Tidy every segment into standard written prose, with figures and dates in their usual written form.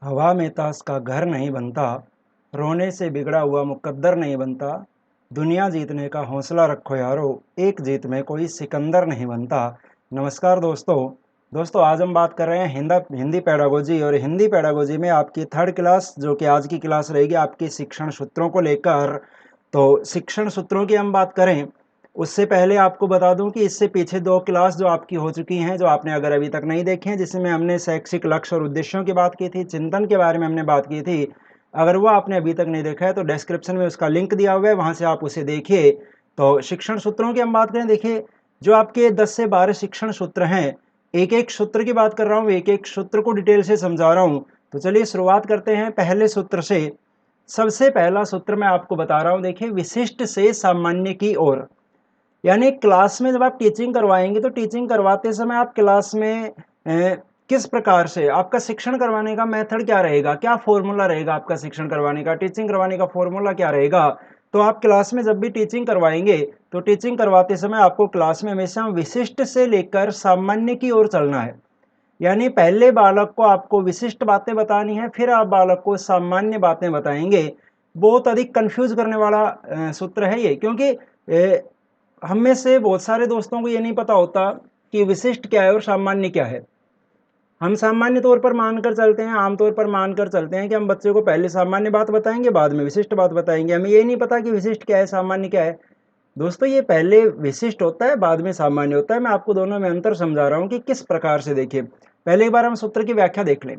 हवा में ताश का घर नहीं बनता, रोने से बिगड़ा हुआ मुकद्दर नहीं बनता। दुनिया जीतने का हौसला रखो यारो, एक जीत में कोई सिकंदर नहीं बनता। नमस्कार दोस्तों आज हम बात कर रहे हैं हिंदी पेडागोजी और हिंदी पेडागोजी में आपकी थर्ड क्लास जो कि आज की क्लास रहेगी आपकी शिक्षण सूत्रों को लेकर। तो शिक्षण सूत्रों की हम बात करें उससे पहले आपको बता दूं कि इससे पीछे दो क्लास जो आपकी हो चुकी हैं, जो आपने अगर अभी तक नहीं देखे हैं, जिसमें हमने शैक्षिक लक्ष्य और उद्देश्यों की बात की थी, चिंतन के बारे में हमने बात की थी। अगर वो आपने अभी तक नहीं देखा है तो डिस्क्रिप्शन में उसका लिंक दिया हुआ है, वहाँ से आप उसे देखिए। तो शिक्षण सूत्रों की हम बात करें, देखिए जो आपके 10 से 12 शिक्षण सूत्र हैं, एक एक सूत्र की बात कर रहा हूँ, एक एक सूत्र को डिटेल से समझा रहा हूँ। तो चलिए शुरुआत करते हैं पहले सूत्र से। सबसे पहला सूत्र मैं आपको बता रहा हूँ, देखिए विशिष्ट से सामान्य की ओर। यानी क्लास में जब आप टीचिंग करवाएंगे तो टीचिंग करवाते समय आप क्लास में किस प्रकार से आपका शिक्षण करवाने का मेथड क्या रहेगा, क्या फॉर्मूला रहेगा आपका शिक्षण करवाने का, टीचिंग करवाने का फॉर्मूला क्या रहेगा। तो आप क्लास में जब भी टीचिंग करवाएंगे तो टीचिंग करवाते समय आपको क्लास में हमेशा विशिष्ट से लेकर सामान्य की ओर चलना है। यानी पहले बालक को आपको विशिष्ट बातें बतानी है, फिर आप बालक को सामान्य बातें बताएंगे। बहुत अधिक कंफ्यूज करने वाला सूत्र है ये, क्योंकि हम में से बहुत सारे दोस्तों को ये नहीं पता होता कि विशिष्ट क्या है और सामान्य क्या है। हम सामान्य तौर पर मानकर चलते हैं, आमतौर पर मानकर चलते हैं कि हम बच्चे को पहले सामान्य बात बताएंगे, बाद में विशिष्ट बात बताएंगे। हमें ये नहीं पता कि विशिष्ट क्या है, सामान्य क्या है। दोस्तों ये पहले विशिष्ट होता है, बाद में सामान्य होता है। मैं आपको दोनों में अंतर समझा रहा हूँ कि किस प्रकार से। देखिए पहले एक बार हम सूत्र की व्याख्या देख लें।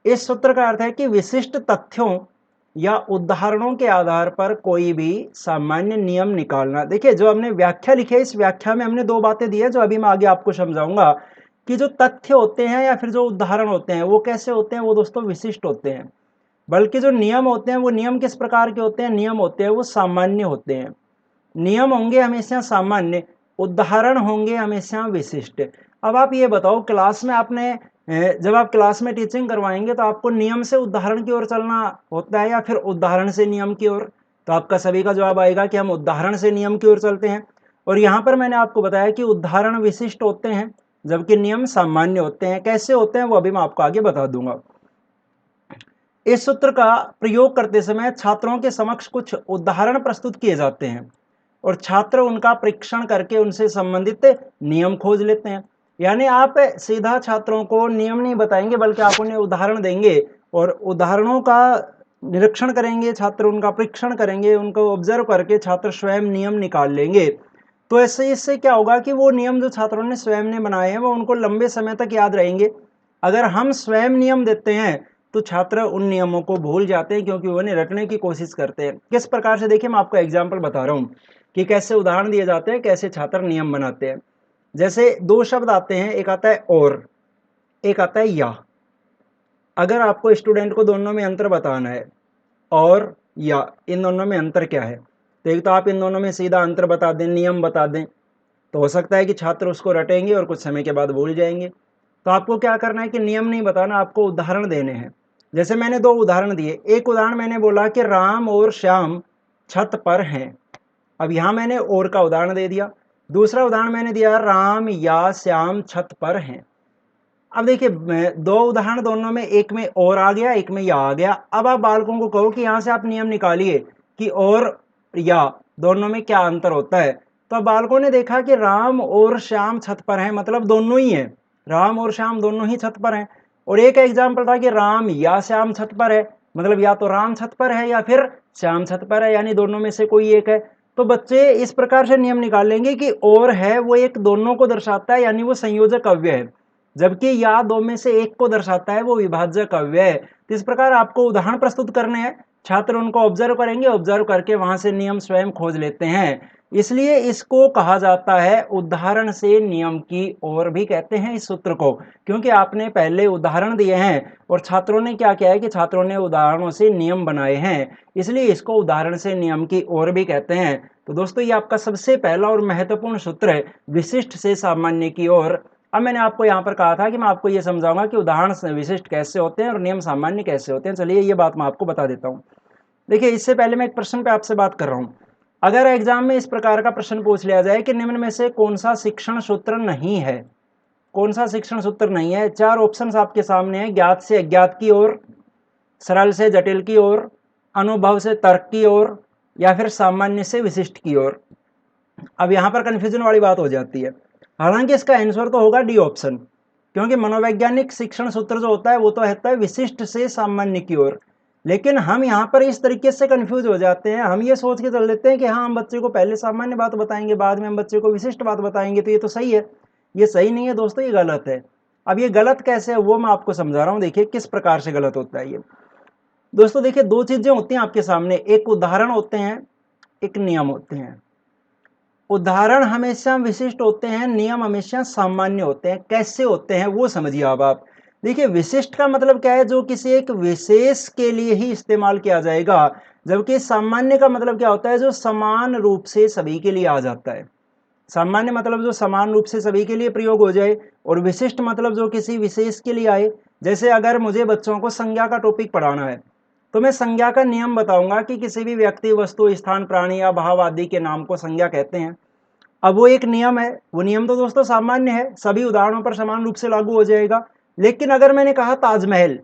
इस सूत्र का अर्थ है कि विशिष्ट तथ्यों या उदाहरणों के आधार पर कोई भी सामान्य नियम निकालना। देखिए जो हमने व्याख्या लिखी है, इस व्याख्या में हमने दो बातें दी है जो अभी मैं आगे आपको समझाऊंगा कि जो तथ्य होते हैं या फिर जो उदाहरण होते हैं वो कैसे होते हैं, वो दोस्तों विशिष्ट होते हैं। बल्कि जो नियम होते हैं वो नियम किस प्रकार के होते हैं, नियम होते हैं वो सामान्य होते हैं। नियम होंगे हमेशा सामान्य, उदाहरण होंगे हमेशा विशिष्ट। अब आप ये बताओ, क्लास में आपने जब आप क्लास में टीचिंग करवाएंगे तो आपको नियम से उदाहरण की ओर चलना होता है या फिर उदाहरण से नियम की ओर। तो आपका सभी का जवाब आएगा कि हम उदाहरण से नियम की ओर चलते हैं। और यहाँ पर मैंने आपको बताया कि उदाहरण विशिष्ट होते हैं जबकि नियम सामान्य होते हैं। कैसे होते हैं वो अभी मैं आपको आगे बता दूंगा। इस सूत्र का प्रयोग करते समय छात्रों के समक्ष कुछ उदाहरण प्रस्तुत किए जाते हैं और छात्र उनका परीक्षण करके उनसे संबंधित नियम खोज लेते हैं। यानी आप सीधा छात्रों को नियम नहीं बताएंगे बल्कि आप उन्हें उदाहरण देंगे और उदाहरणों का निरीक्षण करेंगे, छात्र उनका परीक्षण करेंगे, उनको ऑब्जर्व करके छात्र स्वयं नियम निकाल लेंगे। तो ऐसे इससे क्या होगा कि वो नियम जो छात्रों ने स्वयं ने बनाए हैं वो उनको लंबे समय तक याद रहेंगे। अगर हम स्वयं नियम देते हैं तो छात्र उन नियमों को भूल जाते हैं क्योंकि वो उन्हें रटने की कोशिश करते हैं। किस प्रकार से, देखिए मैं आपको एग्जाम्पल बता रहा हूँ कि कैसे उदाहरण दिए जाते हैं, कैसे छात्र नियम बनाते हैं। जैसे दो शब्द आते हैं, एक आता है और, एक आता है या। अगर आपको स्टूडेंट को दोनों में अंतर बताना है, और या, इन दोनों में अंतर क्या है, तो एक तो आप इन दोनों में सीधा अंतर बता दें, नियम बता दें, तो हो सकता है कि छात्र उसको रटेंगे और कुछ समय के बाद भूल जाएंगे। तो आपको क्या करना है कि नियम नहीं बताना, आपको उदाहरण देने हैं। जैसे मैंने दो उदाहरण दिए। एक उदाहरण मैंने बोला कि राम और श्याम छत पर हैं। अब यहां मैंने और का उदाहरण दे दिया। दूसरा उदाहरण मैंने दिया राम या श्याम छत पर हैं। अब देखिए दो उदाहरण, दोनों में एक में और आ गया, एक में या आ गया। अब आप बालकों को कहो कि यहां से आप नियम निकालिए कि और या दोनों में क्या अंतर होता है। तो अब बालकों ने देखा कि राम और श्याम छत पर हैं, मतलब दोनों ही हैं, राम और श्याम दोनों ही छत पर हैं। और एक एग्जाम्पल था कि राम या श्याम छत पर है, मतलब या तो राम छत पर है या फिर श्याम छत पर है, यानी दोनों में से कोई एक है। तो बच्चे इस प्रकार से नियम निकाल लेंगे कि और है वो एक दोनों को दर्शाता है, यानी वो संयोजक अव्यय है, जबकि या दो में से एक को दर्शाता है, वो विभाजक अव्यय है। तो इस प्रकार आपको उदाहरण प्रस्तुत करने हैं, छात्र उनको ऑब्जर्व करेंगे, ऑब्जर्व करके वहां से नियम स्वयं खोज लेते हैं। इसलिए इसको कहा जाता है उदाहरण से नियम की ओर भी कहते हैं इस सूत्र को, क्योंकि आपने पहले उदाहरण दिए हैं और छात्रों ने क्या किया है कि छात्रों ने उदाहरणों से नियम बनाए हैं, इसलिए इसको उदाहरण से नियम की ओर भी कहते हैं। तो दोस्तों ये आपका सबसे पहला और महत्वपूर्ण सूत्र है, विशिष्ट से सामान्य की ओर। अब मैंने आपको यहाँ पर कहा था कि मैं आपको ये समझाऊंगा कि उदाहरण विशिष्ट कैसे होते हैं और नियम सामान्य कैसे होते हैं। चलिए ये बात मैं आपको बता देता हूँ। देखिए इससे पहले मैं एक प्रश्न पे आपसे बात कर रहा हूँ। अगर एग्जाम में इस प्रकार का प्रश्न पूछ लिया जाए कि निम्न में से कौन सा शिक्षण सूत्र नहीं है, कौन सा शिक्षण सूत्र नहीं है, चार ऑप्शंस आपके सामने है, ज्ञात से अज्ञात की ओर, सरल से जटिल की ओर, अनुभव से तर्क की ओर, या फिर सामान्य से विशिष्ट की ओर। अब यहाँ पर कन्फ्यूजन वाली बात हो जाती है। हालांकि इसका आंसर तो होगा डी ऑप्शन, क्योंकि मनोवैज्ञानिक शिक्षण सूत्र जो होता है वो तो रहता है विशिष्ट से सामान्य की ओर। लेकिन हम यहाँ पर इस तरीके से कंफ्यूज हो जाते हैं, हम ये सोच के चल देते हैं कि हाँ हम बच्चे को पहले सामान्य बात बताएंगे, बाद में हम बच्चे को विशिष्ट बात बताएंगे, तो ये तो सही है। ये सही नहीं है दोस्तों, ये गलत है। अब ये गलत कैसे है वो मैं आपको समझा रहा हूँ। देखिए किस प्रकार से गलत होता है ये। दोस्तों देखिए, दो चीजें होती हैं आपके सामने, एक उदाहरण होते हैं, एक नियम होते हैं। उदाहरण हमेशा विशिष्ट होते हैं, नियम हमेशा सामान्य होते हैं। कैसे होते हैं वो समझिए। अब आप देखिए, विशिष्ट का मतलब क्या है, जो किसी एक विशेष के लिए ही इस्तेमाल किया जाएगा, जबकि सामान्य का मतलब क्या होता है, जो समान रूप से सभी के लिए आ जाता है। सामान्य मतलब जो समान रूप से सभी के लिए प्रयोग हो जाए, और विशिष्ट मतलब जो किसी विशेष के लिए आए। जैसे अगर मुझे बच्चों को संज्ञा का टॉपिक पढ़ाना है, तो मैं संज्ञा का नियम बताऊंगा कि किसी भी व्यक्ति, वस्तु, स्थान, प्राणी या भाव आदि के नाम को संज्ञा कहते हैं। अब वो एक नियम है, वो नियम तो दोस्तों सामान्य है, सभी उदाहरणों पर समान रूप से लागू हो जाएगा। लेकिन अगर मैंने कहा ताजमहल,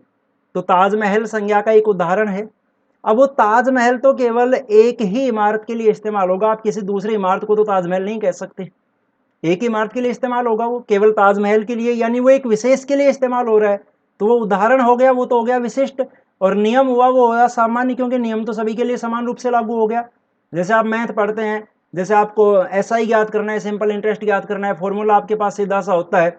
तो ताजमहल संज्ञा का एक उदाहरण है। अब वो ताजमहल तो केवल एक ही इमारत के लिए इस्तेमाल होगा, आप किसी दूसरी इमारत को तो ताजमहल नहीं कह सकते। एक ही इमारत के लिए इस्तेमाल होगा, वो केवल ताजमहल के लिए, यानी वो एक विशेष के लिए इस्तेमाल हो रहा है। तो वो उदाहरण हो गया, वो तो हो गया विशिष्ट। और नियम हुआ, वो होगा सामान्य, क्योंकि नियम तो सभी के लिए समान रूप से लागू हो गया। जैसे आप मैथ पढ़ते हैं, जैसे आपको एसआई ज्ञात करना है, सिंपल इंटरेस्ट ज्ञात करना है, फॉर्मूला आपके पास सीधा सा होता है,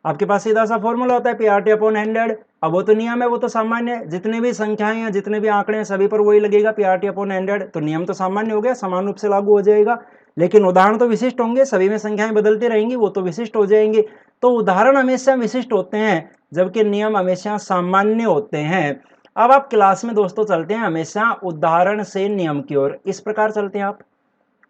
आपके पास सीधा सा फॉर्मूला होता है पीआरटी अपॉन 100। अब वो तो नियम है, वो तो सामान्य है, जितने भी संख्याएं हैं, जितने भी आंकड़े हैं, सभी पर वही लगेगा पीआरटी अपॉन 100। तो नियम तो सामान्य हो गया, समान रूप से लागू हो जाएगा। लेकिन उदाहरण तो विशिष्ट होंगे, सभी में संख्याएं बदलती रहेंगी, वो तो विशिष्ट हो जाएंगे। तो उदाहरण हमेशा विशिष्ट होते हैं, जबकि नियम हमेशा सामान्य होते हैं। अब आप क्लास में दोस्तों चलते हैं हमेशा उदाहरण से नियम की ओर, इस प्रकार चलते हैं आप,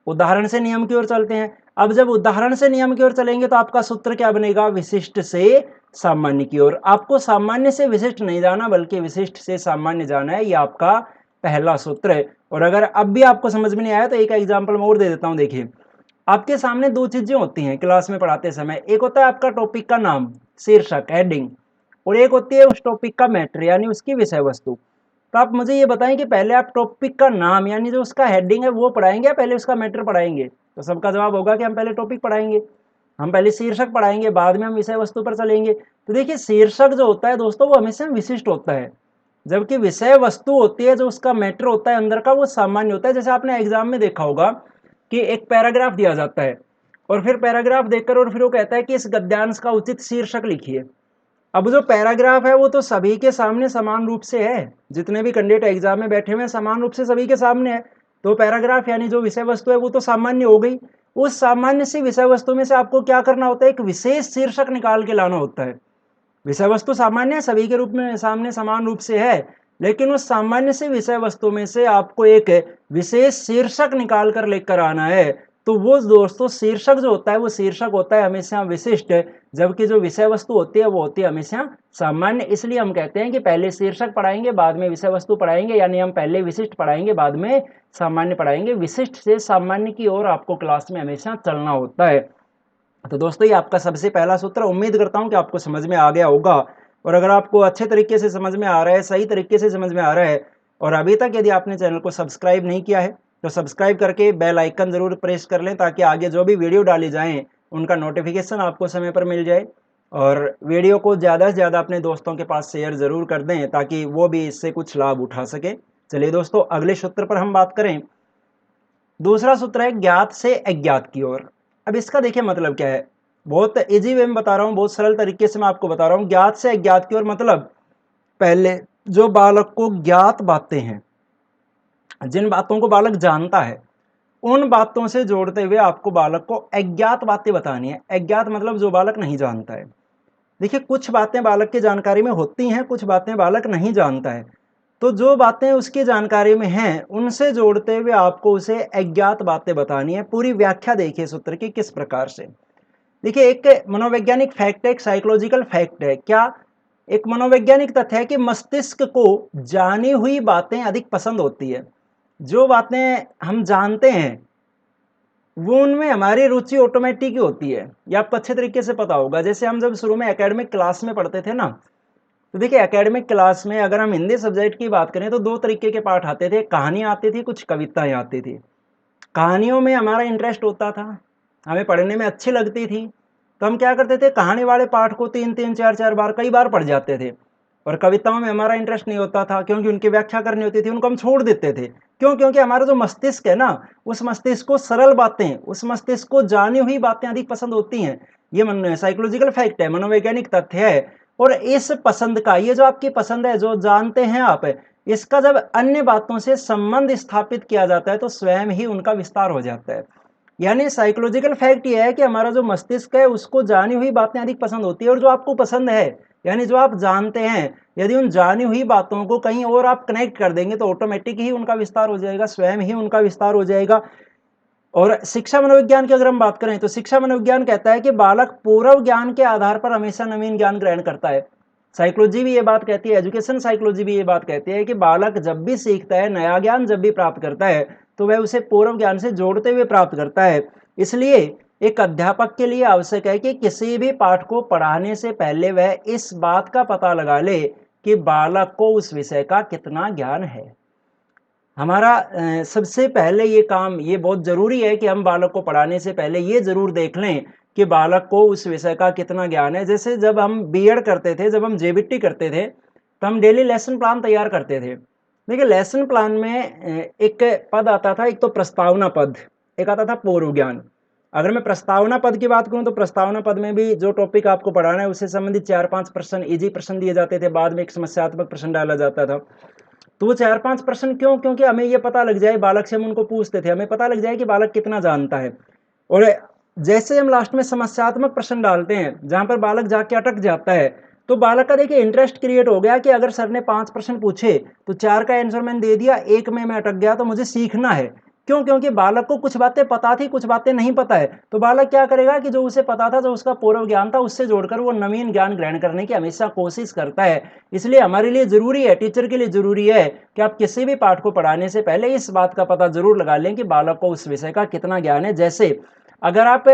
उदाहरण से नियम की ओर चलते हैं। अब जब उदाहरण से नियम की ओर चलेंगे तो आपका सूत्र क्या बनेगा, विशिष्ट से सामान्य की ओर। आपको सामान्य से विशिष्ट नहीं जाना, बल्कि विशिष्ट से सामान्य जाना है, ये आपका पहला सूत्र है। और अगर अब भी आपको समझ में नहीं आया तो एक एग्जाम्पल मैं और दे देता हूं। देखिए, आपके सामने दो चीजें होती हैं क्लास में पढ़ाते समय, एक होता है आपका टॉपिक का नाम, शीर्षक, हेडिंग, और एक होती है उस टॉपिक का मैटर, यानी उसकी विषय वस्तु। तो आप मुझे ये बताएं कि पहले आप टॉपिक का नाम यानी जो उसका हेडिंग है वो पढ़ाएंगे, या पहले उसका मैटर पढ़ाएंगे? तो सबका जवाब होगा कि हम पहले टॉपिक पढ़ाएंगे, हम पहले शीर्षक पढ़ाएंगे, बाद में हम विषय वस्तु पर चलेंगे। तो देखिए, शीर्षक जो होता है दोस्तों वो हमेशा विशिष्ट होता है, जबकि विषय वस्तु होती है, जो उसका मैटर होता है अंदर का, वो सामान्य होता है। जैसे आपने एग्जाम में देखा होगा कि एक पैराग्राफ दिया जाता है, और फिर पैराग्राफ देखकर और फिर वो कहता है कि इस गद्यांश का उचित शीर्षक लिखिए। अब जो पैराग्राफ है वो तो सभी के सामने समान रूप से है, जितने भी कैंडिडेट एग्जाम में बैठे हुए हैं समान रूप से सभी के सामने है। तो पैराग्राफ यानी जो विषय वस्तु है वो तो सामान्य हो गई। उस सामान्य सी विषय वस्तु में से आपको क्या करना होता है, एक विशेष शीर्षक निकाल के लाना होता है। विषय वस्तु सामान्य है, सभी के रूप में सामने समान रूप से है, लेकिन उस सामान्य से विषय वस्तु में से आपको एक विशेष शीर्षक निकाल कर लेकर आना है। तो वो दोस्तों शीर्षक जो होता है वो शीर्षक होता है हमेशा विशिष्ट, जबकि जो विषय वस्तु होती है वो होती है हमेशा सामान्य। इसलिए हम कहते हैं कि पहले शीर्षक पढ़ाएंगे, बाद में विषय वस्तु पढ़ाएंगे, यानी हम पहले विशिष्ट पढ़ाएंगे, बाद में सामान्य पढ़ाएंगे। विशिष्ट से सामान्य की ओर आपको क्लास में हमेशा चलना होता है। तो दोस्तों ये आपका सबसे पहला सूत्र, उम्मीद करता हूं कि आपको समझ में आ गया होगा। और अगर आपको अच्छे तरीके से समझ में आ रहा है, सही तरीके से समझ में आ रहा है, और अभी तक यदि आपने चैनल को सब्सक्राइब नहीं किया है तो सब्सक्राइब करके बेल आइकन जरूर प्रेस कर लें, ताकि आगे जो भी वीडियो डाली जाएं उनका नोटिफिकेशन आपको समय पर मिल जाए। और वीडियो को ज़्यादा से ज़्यादा अपने दोस्तों के पास शेयर ज़रूर कर दें, ताकि वो भी इससे कुछ लाभ उठा सके। चलिए दोस्तों, अगले सूत्र पर हम बात करें। दूसरा सूत्र है ज्ञात से अज्ञात की ओर। अब इसका देखिए मतलब क्या है, बहुत इजी वे में बता रहा हूँ, बहुत सरल तरीके से मैं आपको बता रहा हूँ। ज्ञात से अज्ञात की ओर मतलब, पहले जो बालक को ज्ञात बातें हैं, जिन बातों को बालक जानता है, उन बातों से जोड़ते हुए आपको बालक को अज्ञात बातें बतानी है। अज्ञात मतलब जो बालक नहीं जानता है। देखिए, कुछ बातें बालक की जानकारी में होती हैं, कुछ बातें बालक नहीं जानता है। तो जो बातें उसकी जानकारी में हैं उनसे जोड़ते हुए आपको उसे अज्ञात बातें बतानी है। पूरी व्याख्या देखिए सूत्र की किस प्रकार से। देखिए, एक मनोवैज्ञानिक फैक्ट है, एक साइकोलॉजिकल फैक्ट है। क्या? एक मनोवैज्ञानिक तथ्य है कि मस्तिष्क को जानी हुई बातें अधिक पसंद होती है। जो बातें हम जानते हैं वो उनमें हमारी रुचि ऑटोमेटिक ही होती है। ये आपको अच्छे तरीके से पता होगा। जैसे हम जब शुरू में एकेडमिक क्लास में पढ़ते थे ना, तो देखिए एकेडमिक क्लास में अगर हम हिंदी सब्जेक्ट की बात करें तो दो तरीके के पाठ आते थे, कहानियाँ आती थी, कुछ कविताएँ आती थी। कहानियों में हमारा इंटरेस्ट होता था, हमें पढ़ने में अच्छी लगती थी, तो हम क्या करते थे, कहानी वाले पाठ को 3-3 4-4 बार कई बार पढ़ जाते थे। और कविताओं में हमारा इंटरेस्ट नहीं होता था क्योंकि उनकी व्याख्या करनी होती थी, उनको हम छोड़ देते थे। क्यों? क्योंकि हमारा जो मस्तिष्क है ना, उस मस्तिष्क को सरल बातें, उस मस्तिष्क को जानी हुई बातें अधिक पसंद होती हैं। ये मन साइकोलॉजिकल फैक्ट है, मनोवैज्ञानिक तथ्य है। और इस पसंद का, ये जो आपकी पसंद है, जो जानते हैं आप, इसका जब अन्य बातों से संबंध स्थापित किया जाता है तो स्वयं ही उनका विस्तार हो जाता है। यानी साइकोलॉजिकल फैक्ट ये है कि हमारा जो मस्तिष्क है उसको जानी हुई बातें अधिक पसंद होती है, और जो आपको पसंद है, यानी जो आप जानते हैं, यदि उन जानी हुई बातों को कहीं और आप कनेक्ट कर देंगे तो ऑटोमेटिक ही उनका विस्तार हो जाएगा, स्वयं ही उनका विस्तार हो जाएगा। और शिक्षा मनोविज्ञान की अगर हम बात करें तो शिक्षा मनोविज्ञान कहता है कि बालक पूर्व ज्ञान के आधार पर हमेशा नवीन ज्ञान ग्रहण करता है। साइकोलॉजी भी ये बात कहती है, एजुकेशन साइकोलॉजी भी ये बात कहती है कि बालक जब भी सीखता है, नया ज्ञान जब भी प्राप्त करता है, तो वह उसे पूर्व ज्ञान से जोड़ते हुए प्राप्त करता है। इसलिए एक अध्यापक के लिए आवश्यक है कि किसी भी पाठ को पढ़ाने से पहले वह इस बात का पता लगा ले कि बालक को उस विषय का कितना ज्ञान है। हमारा सबसे पहले ये काम, ये बहुत ज़रूरी है कि हम बालक को पढ़ाने से पहले ये ज़रूर देख लें कि बालक को उस विषय का कितना ज्ञान है। जैसे जब हम बीएड करते थे, जब हम जेबीटी करते थे, तो हम डेली लेसन प्लान तैयार करते थे। देखिए लेसन प्लान में एक पद आता था, एक तो प्रस्तावना पद, एक आता था पूर्व ज्ञान। अगर मैं प्रस्तावना पद की बात करूं तो प्रस्तावना पद में भी जो टॉपिक आपको पढ़ाना है उससे संबंधित 4-5 प्रश्न, इजी प्रश्न दिए जाते थे, बाद में एक समस्यात्मक प्रश्न डाला जाता था। तो वो 4-5 प्रश्न क्यों? क्योंकि हमें ये पता लग जाए, बालक से हम उनको पूछते थे, हमें पता लग जाए कि बालक कितना जानता है। और जैसे हम लास्ट में समस्यात्मक प्रश्न डालते हैं, जहाँ पर बालक जाके अटक जाता है, तो बालक का देखिए इंटरेस्ट क्रिएट हो गया कि अगर सर ने 5 प्रश्न पूछे, तो 4 का आंसर मैंने दे दिया, 1 में मैं अटक गया, तो मुझे सीखना है। क्यों? क्योंकि बालक को कुछ बातें पता थी, कुछ बातें नहीं पता है। तो बालक क्या करेगा कि जो उसे पता था, जो उसका पूर्व ज्ञान था, उससे जोड़कर वो नवीन ज्ञान ग्रहण करने की हमेशा कोशिश करता है। इसलिए हमारे लिए ज़रूरी है, टीचर के लिए ज़रूरी है कि आप किसी भी पाठ को पढ़ाने से पहले इस बात का पता ज़रूर लगा लें कि बालक को उस विषय का कितना ज्ञान है। जैसे अगर आप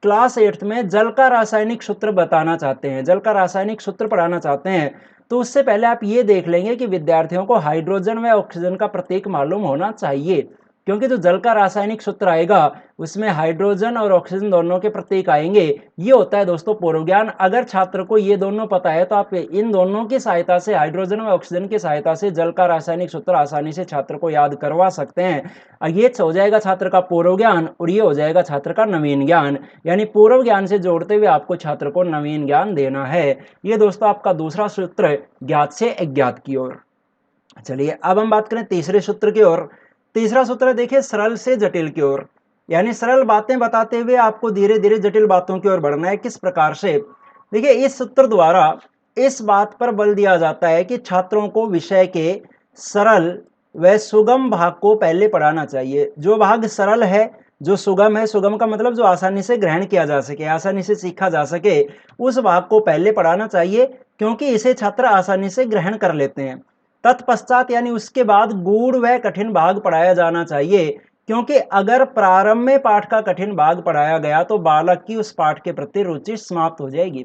क्लास 8th में जल का रासायनिक सूत्र बताना चाहते हैं, जल का रासायनिक सूत्र पढ़ाना चाहते हैं, तो उससे पहले आप ये देख लेंगे कि विद्यार्थियों को हाइड्रोजन व ऑक्सीजन का प्रतीक मालूम होना चाहिए। क्योंकि जो जल का रासायनिक सूत्र आएगा उसमें हाइड्रोजन और ऑक्सीजन दोनों के प्रतीक आएंगे। ये होता है दोस्तों पूर्व ज्ञान। अगर छात्र को ये दोनों पता है तो आप इन दोनों की सहायता से, हाइड्रोजन व ऑक्सीजन की सहायता से जल का रासायनिक सूत्र आसानी से छात्र को याद करवा सकते हैं। ये हो जाएगा छात्र का पूर्व ज्ञान और ये हो जाएगा छात्र का नवीन ज्ञान। यानी पूर्व ज्ञान से जोड़ते हुए आपको छात्र को नवीन ज्ञान देना है। ये दोस्तों आपका दूसरा सूत्र, ज्ञात से अज्ञात की ओर। चलिए अब हम बात करें तीसरे सूत्र की ओर। तीसरा सूत्र देखिए सरल से जटिल की ओर, यानी सरल बातें बताते हुए आपको धीरे धीरे जटिल बातों की ओर बढ़ना है। किस प्रकार से? देखिए इस सूत्र द्वारा इस बात पर बल दिया जाता है कि छात्रों को विषय के सरल व सुगम भाग को पहले पढ़ाना चाहिए। जो भाग सरल है, जो सुगम है, सुगम का मतलब जो आसानी से ग्रहण किया जा सके, आसानी से सीखा जा सके, उस भाग को पहले पढ़ाना चाहिए, क्योंकि इसे छात्र आसानी से ग्रहण कर लेते हैं। तत्पश्चात यानी उसके बाद गूढ़ व कठिन भाग पढ़ाया जाना चाहिए, क्योंकि अगर प्रारंभ में पाठ का कठिन भाग पढ़ाया गया तो बालक की उस पाठ के प्रति रुचि समाप्त हो जाएगी।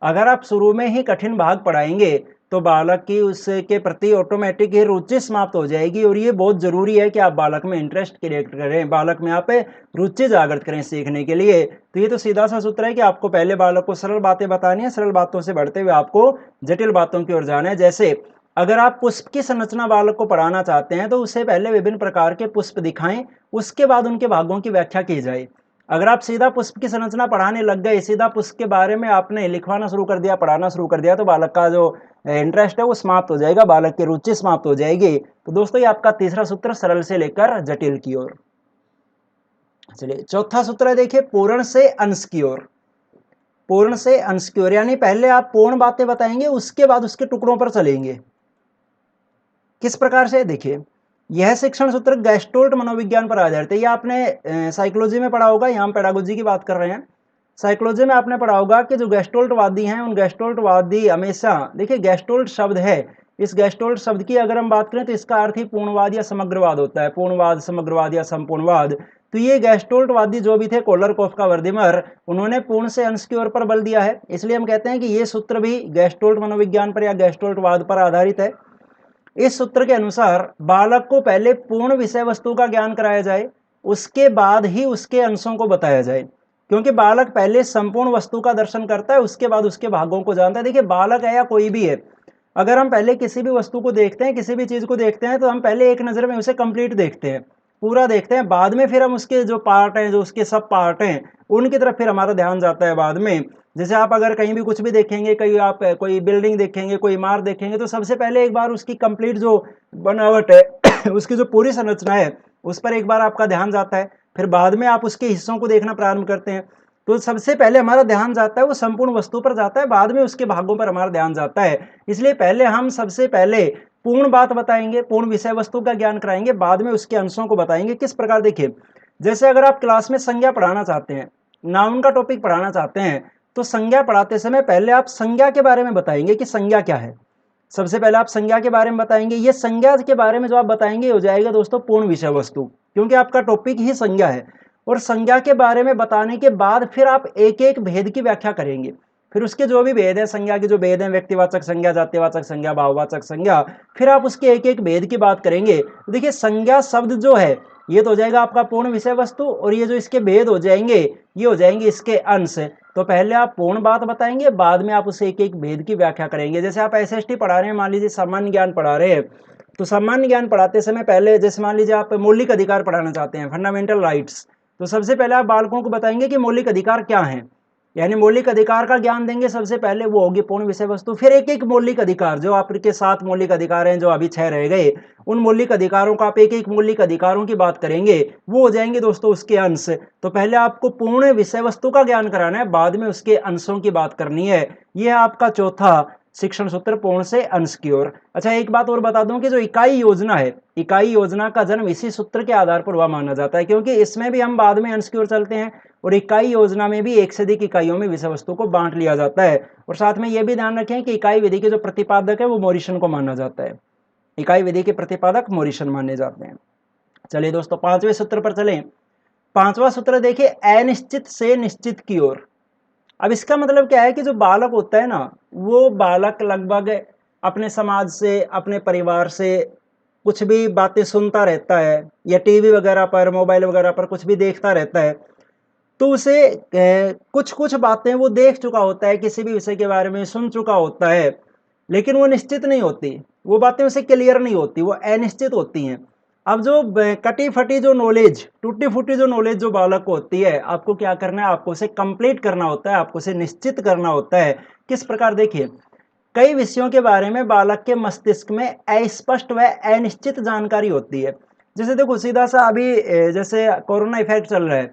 अगर आप शुरू में ही कठिन भाग पढ़ाएंगे तो बालक की उसके प्रति ऑटोमेटिक ही रुचि समाप्त हो जाएगी। और ये बहुत ज़रूरी है कि आप बालक में इंटरेस्ट क्रिएट करें, बालक में आप रुचि जागृत करें सीखने के लिए। तो ये तो सीधा सा सूत्र है कि आपको पहले बालक को सरल बातें बतानी है, सरल बातों से बढ़ते हुए आपको जटिल बातों की ओर जाना है। जैसे अगर आप पुष्प की संरचना बालक को पढ़ाना चाहते हैं तो उससे पहले विभिन्न प्रकार के पुष्प दिखाएं, उसके बाद उनके भागों की व्याख्या की जाए। अगर आप सीधा पुष्प की संरचना पढ़ाने लग गए, सीधा पुष्प के बारे में आपने लिखवाना शुरू कर दिया, पढ़ाना शुरू कर दिया, तो बालक का जो इंटरेस्ट है वो समाप्त हो जाएगा, बालक की रुचि समाप्त हो जाएगी। तो दोस्तों ये आपका तीसरा सूत्र सरल से लेकर जटिल की ओर। चलिए चौथा सूत्र है देखिए पूर्ण से अंश की ओर। पूर्ण से अंश की ओर यानी पहले आप पूर्ण बातें बताएंगे, उसके बाद उसके टुकड़ों पर चलेंगे। किस प्रकार से? देखिए यह शिक्षण सूत्र गैस्टोल्ट मनोविज्ञान पर आधारित है। ये आपने साइकोलॉजी में पढ़ा होगा, यहाँ पेडागोजी की बात कर रहे हैं। साइकोलॉजी में आपने पढ़ा होगा कि जो गैस्टोल्टवादी हैं, उन गैस्टोल्टवादी हमेशा, देखिए गैस्टोल्ट शब्द है, इस गैस्टोल्ट शब्द की अगर हम बात करें तो इसका अर्थ ही पूर्णवाद या समग्रवाद होता है, पूर्णवाद, समग्रवाद या संपूर्णवाद। तो ये गेस्टोल्टवादी जो भी थे कोलरकोफ का वर्दीमर, उन्होंने पूर्ण से अंश की ओर पर बल दिया है। इसलिए हम कहते हैं कि ये सूत्र भी गेस्टोल्ट मनोविज्ञान पर या गेस्टोल्टवाद पर आधारित है। इस सूत्र के अनुसार बालक को पहले पूर्ण विषय वस्तु का ज्ञान कराया जाए, उसके बाद ही उसके अंशों को बताया जाए, क्योंकि बालक पहले संपूर्ण वस्तु का दर्शन करता है, उसके बाद उसके भागों को जानता है। देखिए, बालक है या कोई भी है, अगर हम पहले किसी भी वस्तु को देखते हैं, किसी भी चीज को देखते हैं, तो हम पहले एक नजर में उसे कंप्लीट देखते हैं, पूरा देखते हैं, बाद में फिर हम उसके जो पार्ट हैं, जो उसके सब पार्ट हैं, उनकी तरफ फिर हमारा ध्यान जाता है बाद में। जैसे आप अगर कहीं भी कुछ भी देखेंगे, कहीं आप कोई बिल्डिंग देखेंगे, कोई इमारत देखेंगे, तो सबसे पहले एक बार उसकी कंप्लीट जो बनावट है उसकी जो पूरी संरचना है, उस पर एक बार आपका ध्यान जाता है, फिर बाद में आप उसके हिस्सों को देखना प्रारंभ करते हैं। तो सबसे पहले हमारा ध्यान जाता है वो संपूर्ण वस्तु पर जाता है, बाद में उसके भागों पर हमारा ध्यान जाता है। इसलिए पहले हम सबसे पहले पूर्ण बात बताएंगे, पूर्ण विषय वस्तु का ज्ञान कराएंगे, बाद में उसके अंशों को बताएंगे। किस प्रकार, देखिए, जैसे अगर आप क्लास में संज्ञा पढ़ाना चाहते हैं, नाउन का टॉपिक पढ़ाना चाहते हैं, तो संज्ञा पढ़ाते समय पहले आप संज्ञा के बारे में बताएंगे कि संज्ञा क्या है। सबसे पहले आप संज्ञा के बारे में बताएंगे। ये संज्ञा के बारे में जो आप बताएंगे हो जाएगा दोस्तों पूर्ण विषय वस्तु, क्योंकि आपका टॉपिक ही संज्ञा है। और संज्ञा के बारे में बताने के बाद फिर आप एक एक भेद की व्याख्या करेंगे। फिर उसके जो भी भेद है, संज्ञा के जो भेद हैं, व्यक्तिवाचक संज्ञा, जातिवाचक संज्ञा, भाववाचक संज्ञा, फिर आप उसके एक एक भेद की बात करेंगे। देखिए, संज्ञा शब्द जो है ये तो हो जाएगा आपका पूर्ण विषय वस्तु, और ये जो इसके भेद हो जाएंगे ये हो जाएंगे इसके अंश। तो पहले आप पूर्ण बात बताएंगे, बाद में आप उसे एक एक भेद की व्याख्या करेंगे। जैसे आप एसएसटी पढ़ा रहे हैं, मान लीजिए सामान्य ज्ञान पढ़ा रहे हैं, तो सामान्य ज्ञान पढ़ाते समय पहले, जैसे मान लीजिए आप मौलिक अधिकार पढ़ाना चाहते हैं, फंडामेंटल राइट्स, तो सबसे पहले आप बालकों को बताएंगे कि मौलिक अधिकार क्या हैं, यानी मौलिक अधिकार का ज्ञान देंगे सबसे पहले, वो होगी पूर्ण विषय वस्तु। फिर एक एक मौलिक अधिकार, जो आपके 7 मौलिक अधिकार हैं, जो अभी 6 रह गए, उन मौलिक अधिकारों का आप एक एक मौलिक अधिकारों की बात करेंगे, वो हो जाएंगे दोस्तों उसके अंश। तो पहले आपको पूर्ण विषय वस्तु का ज्ञान कराना है, बाद में उसके अंशों की बात करनी है। यह आपका चौथा शिक्षण सूत्र, पूर्ण से अंश की ओर। अच्छा, एक बात और बता दूं कि जो इकाई योजना है, इकाई योजना का जन्म इसी सूत्र के आधार पर हुआ माना जाता है, क्योंकि इसमें भी हम बाद में अंश की ओर चलते हैं, और इकाई योजना में भी एक से अधिक इकाइयों में विषय वस्तु को बांट लिया जाता है। और साथ में यह भी ध्यान रखें कि इकाई विधि के जो प्रतिपादक है वो मोरिसन को माना जाता है, इकाई विधि के प्रतिपादक मोरिसन माने जाते हैं। चलिए दोस्तों, 5वें सूत्र पर चलें। 5वां सूत्र देखिए, अनिश्चित से निश्चित की ओर। अब इसका मतलब क्या है कि जो बालक होता है ना, वो बालक लगभग अपने समाज से, अपने परिवार से कुछ भी बातें सुनता रहता है, या टीवी वगैरह पर, मोबाइल वगैरह पर कुछ भी देखता रहता है, तो उसे कुछ कुछ बातें वो देख चुका होता है, किसी भी विषय के बारे में सुन चुका होता है, लेकिन वो निश्चित नहीं होती, वो बातें उसे क्लियर नहीं होती, वो अनिश्चित होती हैं। अब जो कटी फटी जो नॉलेज, टूटी फूटी जो नॉलेज जो बालक को होती है, आपको क्या करना है, आपको उसे कंप्लीट करना होता है, आपको उसे निश्चित करना होता है। किस प्रकार, देखिए, कई विषयों के बारे में बालक के मस्तिष्क में अस्पष्ट व अनिश्चित जानकारी होती है। जैसे देखो, सीधा सा अभी जैसे कोरोना इफेक्ट चल रहा है,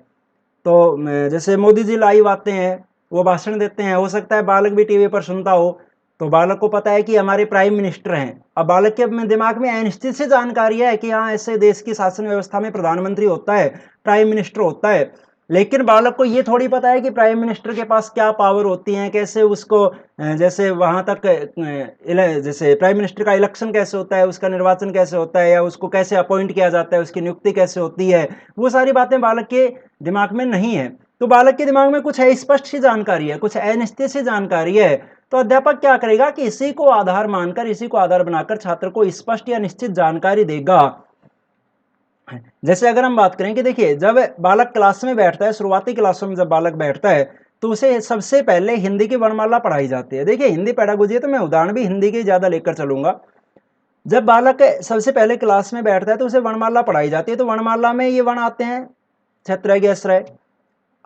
तो जैसे मोदी जी लाइव आते हैं, वो भाषण देते हैं, हो सकता है बालक भी टीवी पर सुनता हो, तो बालक को पता है कि हमारे प्राइम मिनिस्टर हैं। अब बालक के दिमाग में अनिश्चित सी जानकारी है कि हाँ, ऐसे देश की शासन व्यवस्था में प्रधानमंत्री होता है, प्राइम मिनिस्टर होता है, लेकिन बालक को ये थोड़ी पता है कि प्राइम मिनिस्टर के पास क्या पावर होती है, कैसे उसको जैसे वहां तक जैसे प्राइम मिनिस्टर का इलेक्शन कैसे होता है, उसका निर्वाचन कैसे होता है, या उसको कैसे अपॉइंट किया जाता है, उसकी नियुक्ति कैसे होती है, वो सारी बातें बालक के दिमाग में नहीं है। तो बालक के दिमाग में कुछ स्पष्ट सी जानकारी है, कुछ अनिश्चित सी जानकारी है। तो अध्यापक क्या करेगा कि इसी को आधार मानकर, इसी को आधार बनाकर छात्र को स्पष्ट या निश्चित जानकारी देगा। जैसे अगर हम बात करें कि देखिए, जब बालक क्लास में बैठता है, शुरुआती क्लासों में जब बालक बैठता है, तो उसे सबसे पहले हिंदी की वर्णमाला पढ़ाई जाती है। देखिए, हिंदी पेडागोजी है, तो मैं उदाहरण भी हिंदी के ज्यादा लेकर चलूंगा। जब बालक सबसे पहले क्लास में बैठता है तो उसे वर्णमाला पढ़ाई जाती है। तो वर्णमाला में ये वर्ण आते हैं, छत्र, आश्रय।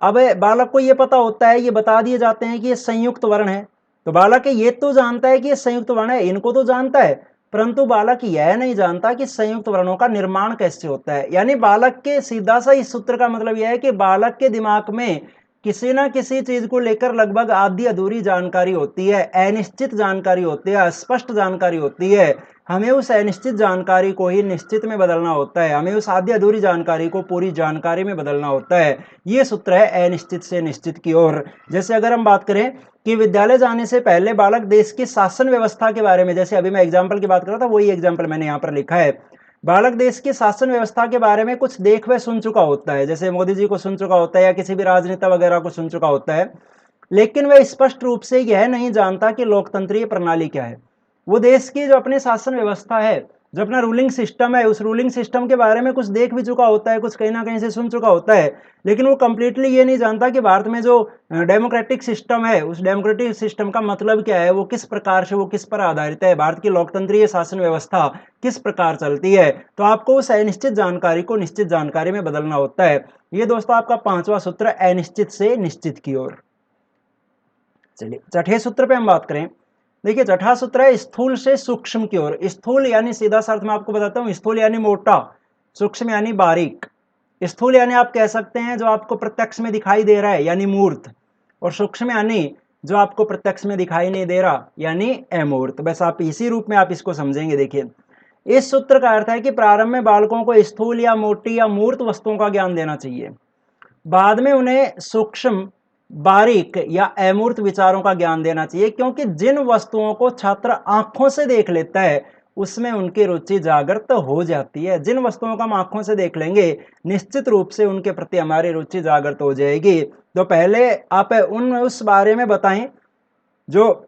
अब बालक को ये पता होता है, ये बता दिए जाते हैं कि ये संयुक्त वर्ण है, तो बालक ये तो जानता है कि ये संयुक्त वर्ण है, इनको तो जानता है, परंतु बालक यह नहीं जानता कि संयुक्त वर्णों का निर्माण कैसे होता है। यानी बालक के, सीधा सा इस सूत्र का मतलब यह है कि बालक के दिमाग में किसी ना किसी चीज को लेकर लगभग आधी अधूरी जानकारी होती है, अनिश्चित जानकारी होती है, अस्पष्ट जानकारी होती है। हमें उस अनिश्चित जानकारी को ही निश्चित में बदलना होता है, हमें उस आधी अधूरी जानकारी को पूरी जानकारी में बदलना होता है। ये सूत्र है अनिश्चित से निश्चित की ओर। जैसे अगर हम बात करें कि विद्यालय जाने से पहले बालक देश की शासन व्यवस्था के बारे में, जैसे अभी मैं एग्जाम्पल की बात कर रहा था, वही एग्जाम्पल मैंने यहाँ पर लिखा है। बालक देश की शासन व्यवस्था के बारे में कुछ देख व सुन चुका होता है, जैसे मोदी जी को सुन चुका होता है या किसी भी राजनेता वगैरह को सुन चुका होता है, लेकिन वह स्पष्ट रूप से यह नहीं जानता कि लोकतंत्रीय प्रणाली क्या है। वो देश की जो अपनी शासन व्यवस्था है, जो अपना रूलिंग सिस्टम है, उस रूलिंग सिस्टम के बारे में कुछ देख भी चुका होता है, कुछ कहीं ना कहीं से सुन चुका होता है, लेकिन वो कंप्लीटली ये नहीं जानता कि भारत में जो डेमोक्रेटिक सिस्टम है, उस डेमोक्रेटिक सिस्टम का मतलब क्या है, वो किस प्रकार से, वो किस पर आधारित है, भारत की लोकतंत्रीय शासन व्यवस्था किस प्रकार चलती है। तो आपको उस अनिश्चित जानकारी को निश्चित जानकारी में बदलना होता है। ये दोस्तों आपका 5वां सूत्र, अनिश्चित से निश्चित की ओर। चलिए छठे सूत्र पे हम बात करें। देखिए छठा सूत्र है स्थूल से सूक्ष्म की ओर। स्थूल यानी सीधा सा अर्थ मैं आपको बताता हूं, स्थूल यानी मोटा, सूक्ष्म यानी बारीक। स्थूल यानी आप कह सकते हैं जो आपको प्रत्यक्ष में दिखाई दे रहा है यानी मूर्त, और सूक्ष्म यानी जो आपको प्रत्यक्ष में दिखाई नहीं दे रहा यानी अमूर्त। बस आप इसी रूप में आप इसको समझेंगे। देखिए इस सूत्र का अर्थ है कि प्रारंभ में बालकों को स्थूल या मोटी या मूर्त वस्तुओं का ज्ञान देना चाहिए, बाद में उन्हें सूक्ष्म, बारीक या अमूर्त विचारों का ज्ञान देना चाहिए, क्योंकि जिन वस्तुओं को छात्र आंखों से देख लेता है उसमें उनकी रुचि जागृत हो जाती है। जिन वस्तुओं को हम आंखों से देख लेंगे निश्चित रूप से उनके प्रति हमारी रुचि जागृत हो जाएगी। तो पहले आप उस बारे में बताएं जो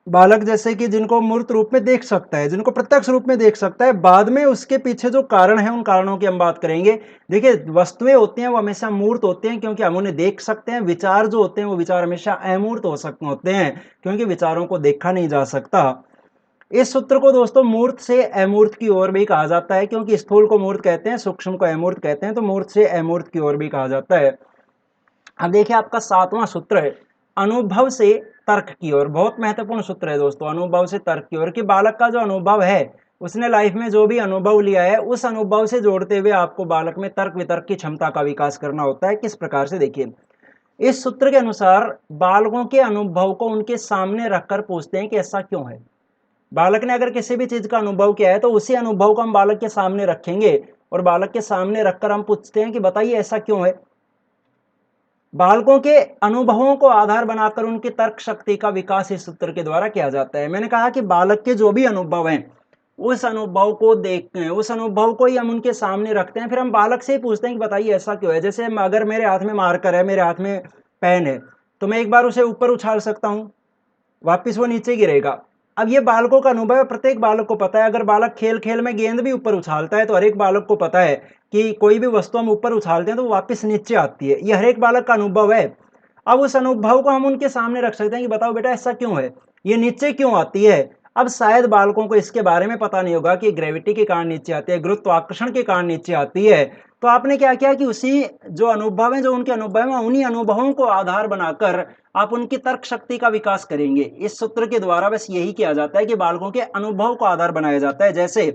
बालक जैसे कि जिनको मूर्त रूप में देख सकता है, जिनको प्रत्यक्ष रूप में देख सकता है, बाद में उसके पीछे जो कारण है उन कारणों की हम बात करेंगे। देखिए वस्तुएं होती हैं वो हमेशा मूर्त होती हैं क्योंकि हम उन्हें देख सकते हैं। विचार जो होते हैं वो विचार हमेशा अमूर्त होते हैं क्योंकि विचारों को देखा नहीं जा सकता। इस सूत्र को दोस्तों मूर्त से अमूर्त की ओर भी कहा जाता है, क्योंकि स्थूल को मूर्त कहते हैं, सूक्ष्म को अमूर्त कहते हैं, तो मूर्त से अमूर्त की ओर भी कहा जाता है। अब देखिए आपका 7वां सूत्र है अनुभव से तर्क की ओर। बहुत महत्वपूर्ण सूत्र है दोस्तों, अनुभव से तर्क की ओर, कि बालक का जो अनुभव है, उसने लाइफ में जो भी अनुभव लिया है उस अनुभव से जोड़ते हुए आपको बालक में तर्क वितर्क की क्षमता का विकास करना होता है। किस प्रकार से, देखिए इस सूत्र के अनुसार बालकों के अनुभव को उनके सामने रखकर पूछते हैं कि ऐसा क्यों है। बालक ने अगर किसी भी चीज का अनुभव किया है तो उसी अनुभव को हम बालक के सामने रखेंगे और बालक के सामने रखकर हम पूछते हैं कि बताइए ऐसा क्यों है। बालकों के अनुभवों को आधार बनाकर उनकी तर्क शक्ति का विकास इस सूत्र के द्वारा किया जाता है। मैंने कहा कि बालक के जो भी अनुभव हैं उस अनुभव को देखते हैं, उस अनुभव को ही हम उनके सामने रखते हैं, फिर हम बालक से ही पूछते हैं कि बताइए ऐसा क्यों है। जैसे अगर मेरे हाथ में मार्कर है, मेरे हाथ में पेन है, तो मैं एक बार उसे ऊपर उछाल सकता हूं, वापिस वो नीचे गिरेगा। अब ये बालकों का अनुभव है, प्रत्येक बालक को पता है। अगर बालक खेल खेल में गेंद भी ऊपर उछालता है तो हर एक बालक को पता है कि कोई भी वस्तु हम ऊपर उछालते हैं तो वो वापस नीचे आती है। ये हर एक बालक का अनुभव है। अब उस अनुभव को हम उनके सामने रख सकते हैं कि बताओ बेटा ऐसा क्यों है, ये नीचे क्यों आती है। अब शायद बालकों को इसके बारे में पता नहीं होगा कि ग्रेविटी के कारण नीचे आती है, गुरुत्वाकर्षण के कारण नीचे आती है। तो आपने क्या किया कि उसी जो अनुभव है, जो उनके अनुभव है, उन्हीं अनुभवों को आधार बनाकर आप उनकी तर्क शक्ति का विकास करेंगे। इस सूत्र के द्वारा बस यही किया जाता है कि बालकों के अनुभव को आधार बनाया जाता है। जैसे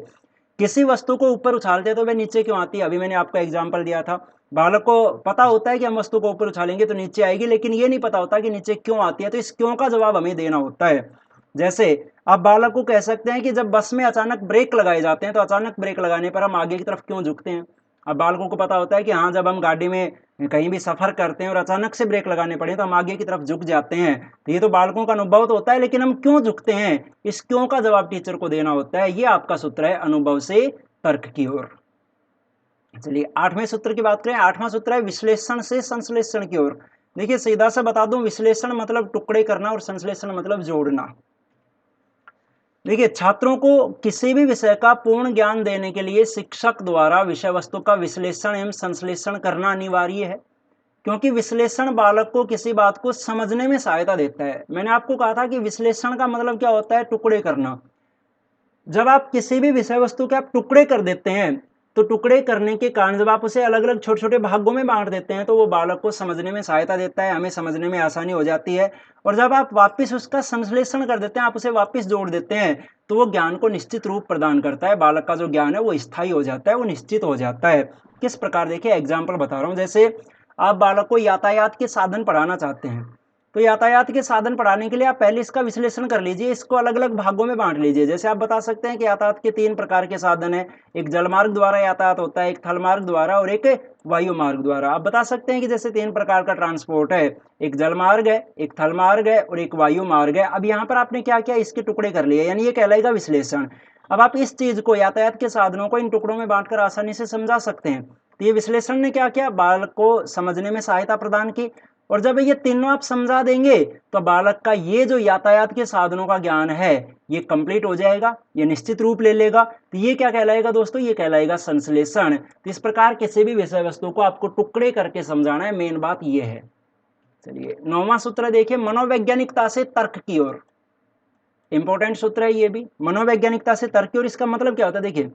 किसी वस्तु को ऊपर उछालते हैं तो वह नीचे क्यों आती है, अभी मैंने आपको एग्जांपल दिया था। बालक को पता होता है कि हम वस्तु को ऊपर उछालेंगे तो नीचे आएगी, लेकिन ये नहीं पता होता कि नीचे क्यों आती है, तो इस क्यों का जवाब हमें देना होता है। जैसे आप बालक को कह सकते हैं कि जब बस में अचानक ब्रेक लगाए जाते हैं तो अचानक ब्रेक लगाने पर हम आगे की तरफ क्यों झुकते हैं। अब बालकों को पता होता है कि हाँ, जब हम गाड़ी में कहीं भी सफर करते हैं और अचानक से ब्रेक लगाने पड़े तो हम आगे की तरफ झुक जाते हैं। तो ये तो बालकों का अनुभव तो होता है, लेकिन हम क्यों झुकते हैं, इस क्यों का जवाब टीचर को देना होता है। ये आपका सूत्र है अनुभव से तर्क की ओर। चलिए 8वें सूत्र की बात करें। 8वां सूत्र है विश्लेषण से संश्लेषण की ओर। देखिए सीधा सा बता दूं, विश्लेषण मतलब टुकड़े करना और संश्लेषण मतलब जोड़ना। देखिए छात्रों को किसी भी विषय का पूर्ण ज्ञान देने के लिए शिक्षक द्वारा विषय वस्तु का विश्लेषण एवं संश्लेषण करना अनिवार्य है, क्योंकि विश्लेषण बालक को किसी बात को समझने में सहायता देता है। मैंने आपको कहा था कि विश्लेषण का मतलब क्या होता है, टुकड़े करना। जब आप किसी भी विषय वस्तु के आप टुकड़े कर देते हैं तो टुकड़े करने के कारण जब आप उसे अलग अलग छोटे छोटे भागों में बांट देते हैं तो वो बालक को समझने में सहायता देता है, हमें समझने में आसानी हो जाती है। और जब आप वापस उसका संश्लेषण कर देते हैं, आप उसे वापस जोड़ देते हैं, तो वो ज्ञान को निश्चित रूप प्रदान करता है। बालक का जो ज्ञान है वो स्थायी हो जाता है, वो निश्चित हो जाता है। किस प्रकार, देखिए एग्जाम्पल बता रहा हूँ। जैसे आप बालक को यातायात के साधन पढ़ाना चाहते हैं, तो यातायात के साधन पढ़ाने के लिए आप पहले इसका विश्लेषण कर लीजिए, इसको अलग अलग भागों में बांट लीजिए। जैसे आप बता सकते हैं कि यातायात के 3 प्रकार के साधन है, एक जलमार्ग द्वारा यातायात होता है, एक थल मार्ग द्वारा और एक वायु मार्ग द्वारा। आप बता सकते हैं कि जैसे 3 प्रकार का ट्रांसपोर्ट है, एक जलमार्ग है, एक थल मार्ग है और एक वायु मार्ग है। अब यहाँ पर आपने क्या किया, इसके टुकड़े कर लिए, यानी ये कहलाएगा विश्लेषण। अब आप इस चीज को, यातायात के साधनों को इन टुकड़ों में बांटकर आसानी से समझा सकते हैं। तो ये विश्लेषण ने क्या किया, बालक को समझने में सहायता प्रदान की। और जब ये तीनों आप समझा देंगे तो बालक का ये जो यातायात के साधनों का ज्ञान है ये कंप्लीट हो जाएगा, ये निश्चित रूप ले लेगा। तो ये क्या कहलाएगा दोस्तों, ये कहलाएगा संश्लेषण। तो इस प्रकार किसी भी विषय वस्तु को आपको टुकड़े करके समझाना है, मेन बात ये है। चलिए 9वां सूत्र देखिए, मनोवैज्ञानिकता से तर्क की ओर। इंपॉर्टेंट सूत्र है ये भी, मनोवैज्ञानिकता से तर्क की ओर। इसका मतलब क्या होता है, देखिए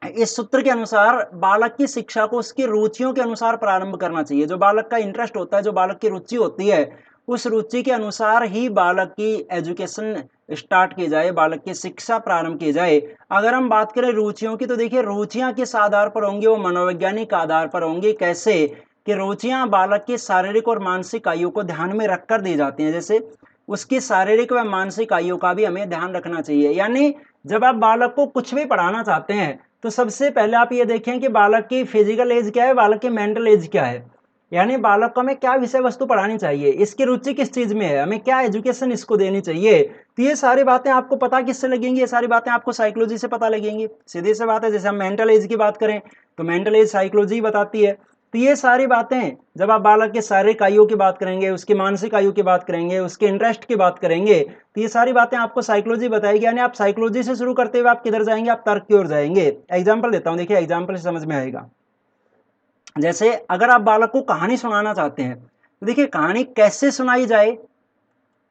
इस सूत्र के अनुसार बालक की शिक्षा को उसकी रुचियों के अनुसार प्रारंभ करना चाहिए। जो बालक का इंटरेस्ट होता है, जो बालक की रुचि होती है, उस रुचि के अनुसार ही बालक की एजुकेशन स्टार्ट की जाए, बालक की शिक्षा प्रारंभ की जाए। अगर हम बात करें रुचियों की, तो देखिए रुचियां किस आधार पर होंगी, वो मनोवैज्ञानिक आधार पर होंगी। कैसे कि रुचियां बालक की शारीरिक और मानसिक आयु को ध्यान में रखकर दी जाती हैं। जैसे उसकी शारीरिक व मानसिक आयु का भी हमें ध्यान रखना चाहिए। यानी जब आप बालक को कुछ भी पढ़ाना चाहते हैं तो सबसे पहले आप ये देखें कि बालक की फिजिकल एज क्या है, बालक की मेंटल एज क्या है। यानी बालक को हमें क्या विषय वस्तु पढ़ानी चाहिए, इसकी रुचि किस चीज में है, हमें क्या एजुकेशन इसको देनी चाहिए। तो ये सारी बातें आपको पता किससे लगेंगी, ये सारी बातें आपको साइकोलॉजी से पता लगेंगी। सीधी सी बात है, जैसे हम मेंटल एज की बात करें तो मेंटल एज साइकोलॉजी बताती है। तो ये सारी बातें जब आप बालक के शारीरिक आयु की बात करेंगे, उसकी मानसिक आयु की बात करेंगे, उसके इंटरेस्ट की बात करेंगे, तो ये सारी बातें आपको साइकोलॉजी बताएगी। यानी आप साइकोलॉजी से शुरू करते हुए आप किधर जाएंगे, आप तर्क की ओर जाएंगे। एग्जाम्पल देता हूं, देखिए एग्जाम्पल से समझ में आएगा। जैसे अगर आप बालक को कहानी सुनाना चाहते हैं तो देखिए कहानी कैसे सुनाई जाए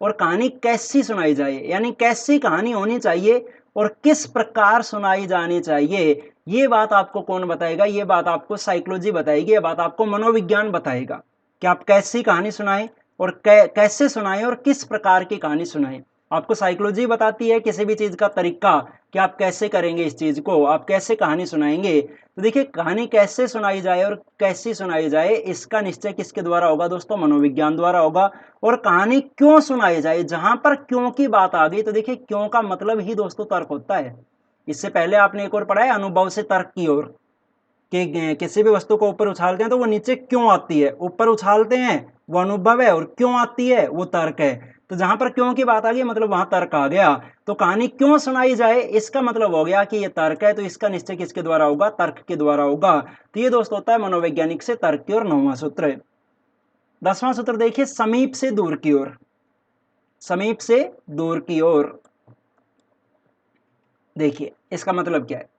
और कहानी कैसी सुनाई जाए, यानी कैसी कहानी होनी चाहिए और किस प्रकार सुनाई जानी चाहिए, ये बात आपको कौन बताएगा, ये बात आपको साइकोलॉजी बताएगी, ये बात आपको मनोविज्ञान बताएगा कि आप कैसी कहानी सुनाएं और कैसे सुनाएं और किस प्रकार की कहानी सुनाएं। आपको साइकोलॉजी बताती है किसी भी चीज का तरीका कि आप कैसे करेंगे, इस चीज को आप कैसे कहानी सुनाएंगे। तो देखिए कहानी कैसे सुनाई जाए और कैसी सुनाई जाए, इसका निश्चय किसके द्वारा होगा दोस्तों, मनोविज्ञान द्वारा होगा। और कहानी क्यों सुनाई जाए, जहां पर क्यों की बात आ गई तो देखिए क्यों का मतलब ही दोस्तों तर्क होता है। इससे पहले आपने एक और पढ़ा है, अनुभव से तर्क की ओर, कि किसी भी वस्तु को ऊपर उछालते हैं तो वो नीचे क्यों आती है, ऊपर उछालते हैं वो अनुभव है और क्यों आती है वो तर्क है। तो जहां पर क्यों की बात आ गई मतलब वहां तर्क आ गया। तो कहानी क्यों सुनाई जाए इसका मतलब हो गया कि ये तर्क है, तो इसका निश्चय किसके द्वारा होगा, तर्क के द्वारा होगा। तो ये दोस्त होता है मनोवैज्ञानिक से तर्क की ओर 9वां सूत्र। 10वां सूत्र देखिए, समीप से दूर की ओर। समीप से दूर की ओर देखिए इसका मतलब क्या है।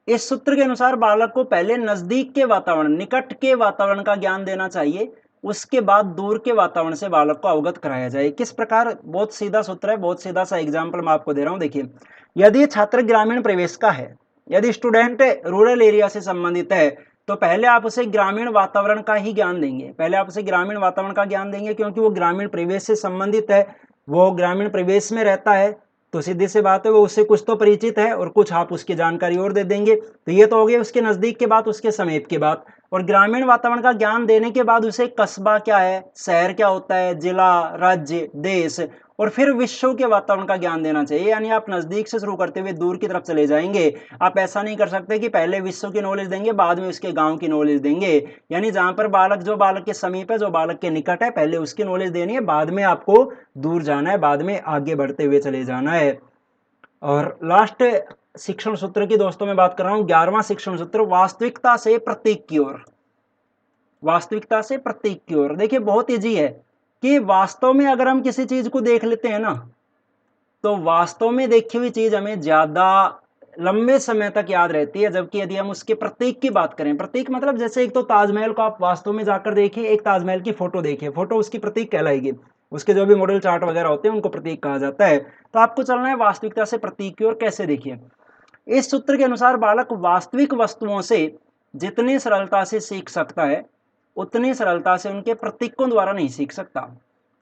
इस सूत्र के अनुसार बालक को पहले नजदीक के वातावरण, निकट के वातावरण का ज्ञान देना चाहिए, उसके बाद दूर के वातावरण से बालक को अवगत कराया जाए। किस प्रकार, बहुत सीधा सूत्र है, बहुत सीधा सा एग्जाम्पल मैं आपको दे रहा हूं। देखिए यदि छात्र ग्रामीण प्रवेश का है, यदि स्टूडेंट रूरल एरिया से संबंधित है, तो पहले आप उसे ग्रामीण वातावरण का ही ज्ञान देंगे, पहले आप उसे ग्रामीण वातावरण का ज्ञान देंगे, क्योंकि वो ग्रामीण प्रवेश से संबंधित है, वो ग्रामीण प्रवेश में रहता है। तो सीधी सी बात है वो उससे कुछ तो परिचित है और कुछ आप उसकी जानकारी और दे देंगे। तो ये तो हो गया उसके नजदीक के बात, उसके समीप की बात। और ग्रामीण वातावरण का ज्ञान देने के बाद उसे कस्बा क्या है, शहर क्या होता है, जिला, राज्य, देश और फिर विश्व के वातावरण का ज्ञान देना चाहिए। यानी आप नजदीक से शुरू करते हुए दूर की तरफ चले जाएंगे। आप ऐसा नहीं कर सकते कि पहले विश्व की नॉलेज देंगे बाद में उसके गांव की नॉलेज देंगे। यानी जहां पर बालक, जो बालक के समीप है, जो बालक के निकट है, पहले उसकी नॉलेज देनी है, बाद में आपको दूर जाना है, बाद में आगे बढ़ते हुए चले जाना है। और लास्ट शिक्षण सूत्र की दोस्तों मैं बात कर रहा हूं, 11वां शिक्षण सूत्र, वास्तविकता से प्रतीक की ओर। वास्तविकता से प्रतीक की ओर देखिए बहुत ईजी है कि वास्तव में अगर हम किसी चीज को देख लेते हैं ना, तो वास्तव में देखी हुई चीज हमें ज्यादा लंबे समय तक याद रहती है। जबकि यदि हम उसके प्रतीक की बात करें, प्रतीक मतलब जैसे एक तो ताजमहल को आप वास्तव में जाकर देखिए, एक ताजमहल की फोटो देखिए, फोटो उसकी प्रतीक कहलाएगी, उसके जो भी मॉडल चार्ट वगैरह होते हैं उनको प्रतीक कहा जाता है। तो आपको चलना है वास्तविकता से प्रतीक की ओर। कैसे देखिए, इस सूत्र के अनुसार बालक वास्तविक वस्तुओं से जितनी सरलता से सीख सकता है उतनी सरलता से उनके प्रतीकों द्वारा नहीं सीख सकता।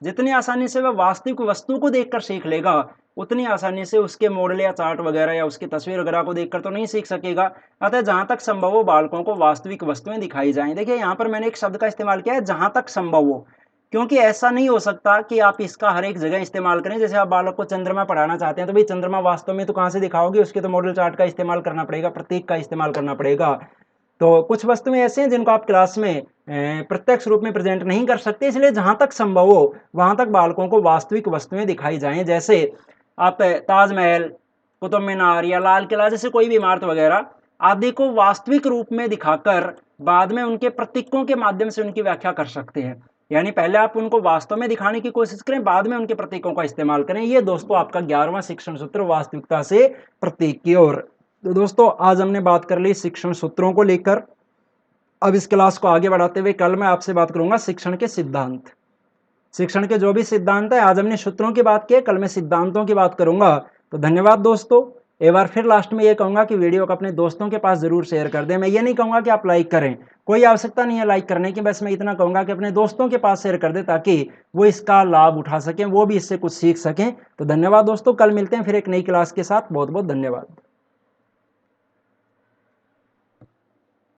जितनी आसानी से वह वास्तविक वस्तु को देखकर सीख लेगा उतनी आसानी से उसके मॉडल या चार्ट वगैरह या उसकी तस्वीर वगैरह को देखकर तो नहीं सीख सकेगा। अतः जहां तक संभव हो बालकों को वास्तविक वस्तुएं दिखाई जाएं। देखिए यहाँ पर मैंने एक शब्द का इस्तेमाल किया है, जहां तक संभव हो, क्योंकि ऐसा नहीं हो सकता कि आप इसका हर एक जगह इस्तेमाल करें। जैसे आप बालक को चंद्रमा पढ़ाना चाहते हैं तो भाई चंद्रमा वास्तव में तो कहां से दिखाओगे, उसके तो मॉडल चार्ट का इस्तेमाल करना पड़ेगा, प्रतीक का इस्तेमाल करना पड़ेगा। तो कुछ वस्तुएं ऐसे हैं जिनको आप क्लास में प्रत्यक्ष रूप में प्रेजेंट नहीं कर सकते, इसलिए जहां तक संभव हो वहां तक बालकों को वास्तविक वस्तुएं दिखाई जाएं। जैसे आप ताजमहल, कुतुब मीनार या लाल किला जैसे कोई भी इमारत वगैरह आदि को वास्तविक रूप में दिखाकर बाद में उनके प्रतीकों के माध्यम से उनकी व्याख्या कर सकते हैं। यानी पहले आप उनको वास्तव में दिखाने की कोशिश करें, बाद में उनके प्रतीकों का इस्तेमाल करें। ये दोस्तों आपका 11वां शिक्षण सूत्र, वास्तविकता से प्रतीक की ओर। तो दोस्तों आज हमने बात कर ली शिक्षण सूत्रों को लेकर। अब इस क्लास को आगे बढ़ाते हुए कल मैं आपसे बात करूंगा शिक्षण के सिद्धांत। शिक्षण के जो भी सिद्धांत है, आज हमने सूत्रों की बात की, कल मैं सिद्धांतों की बात करूंगा। तो धन्यवाद दोस्तों। एक बार फिर लास्ट में ये कहूंगा कि वीडियो को अपने दोस्तों के पास जरूर शेयर कर दें। मैं ये नहीं कहूंगा कि आप लाइक करें, कोई आवश्यकता नहीं है लाइक करने की, बस मैं इतना कहूंगा कि अपने दोस्तों के पास शेयर कर दें ताकि वो इसका लाभ उठा सकें, वो भी इससे कुछ सीख सकें। तो धन्यवाद दोस्तों, कल मिलते हैं फिर एक नई क्लास के साथ। बहुत बहुत धन्यवाद।